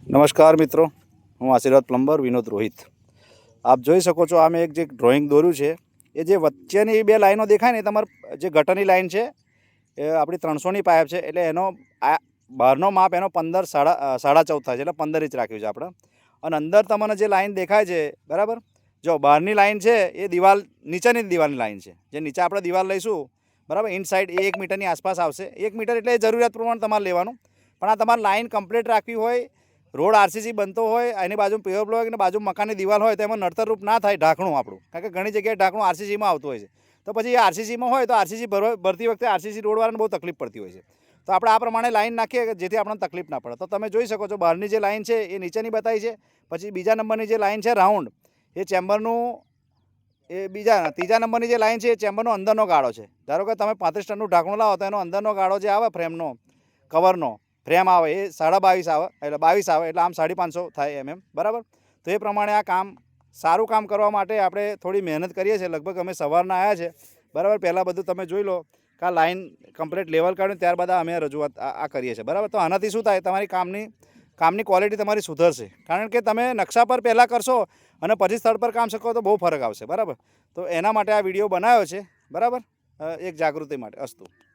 નમસ્કાર મિત્રો, હું આશીર્વાદ પ્લમ્બર વિનોદ રોહિત. આપ જોઈ શકો છો આ મેં એક જે ડ્રોઈંગ દોર્યું છે એ જે વચ્ચેની બે લાઈનો દેખાય ને, તમારે જે ગટરની લાઈન છે એ આપણી 300ની પાઇપ છે, એટલે એનો આ બહારનો માપ એનો 15 સાડા 14 થાય છે, એટલે 15 ઇંચ રાખ્યું છે આપણે. અને અંદર તમને જે લાઈન દેખાય છે, બરાબર, જો બહારની લાઈન છે એ દિવાલ નીચેની દિવાલની લાઈન છે. જે નીચે આપણે દિવાલ લઈશું, બરાબર, ઇનસાઇડ એ 1 મીટરની આસપાસ આવશે. 1 મીટર એટલે જરૂરિયાત પ્રમાણે તમારે લેવાનું. પણ આ તમારે લાઈન કમ્પ્લીટ રાખવી હોય, રોડ આરસીસી બનતો હોય, એની બાજુ પેવર બ્લોક અને બાજુ મકાનની દિવાલ હોય, તો એમાં નડતરરૂપ ના થાય ઢાંકણું આપણું. કારણ કે ઘણી જગ્યાએ ઢાંકણું આરસીસીમાં આવતું હોય છે. તો પછી એ આરસીસીમાં હોય તો આરસીસી ભરતી વખતે આરસીસી રોડવાળાને બહુ તકલીફ પડતી હોય છે. તો આપણે આ પ્રમાણે લાઈન નાખીએ કે જેથી આપણને તકલીફ ના પડે. તો તમે જોઈ શકો છો બહારની જે લાઈન છે એ નીચેની બતાવી છે. પછી બીજા નંબરની જે લાઈન છે રાઉન્ડ, એ ચેમ્બરનું ત્રીજા નંબરની જે લાઈન છે એ ચેમ્બરનો અંદરનો ગાળો છે. ધારો કે તમે 35 ટનનું ઢાંકણું લાવો તો એનો અંદરનો ગાળો જે આવે ફ્રેમનો, કવરનો ફ્રેમ આવે એ 22.5 આવે, એટલે 22 આવે, એટલે આમ 550 થાય બરાબર. તો એ પ્રમાણે આ કામ સારું કામ કરવા માટે આપણે થોડી મહેનત કરીએ છીએ. લગભગ અમે સવારના આવ્યા છે, બરાબર. પહેલાં બધું તમે જોઈ લો કે આ લાઈન કમ્પ્લીટ લેવલ કાઢીને ત્યારબાદ અમે રજૂઆત આ કરીએ છીએ, બરાબર. તો આનાથી શું થાય, તમારી કામની ક્વોલિટી તમારી સુધરશે. કારણ કે તમે નકશા પર પહેલાં કરશો અને પછી સ્થળ પર કામ શકો તો બહુ ફરક આવશે, બરાબર. તો એના માટે આ વિડીયો બનાવ્યો છે, બરાબર, એક જાગૃતિ માટે. અસ્તુ.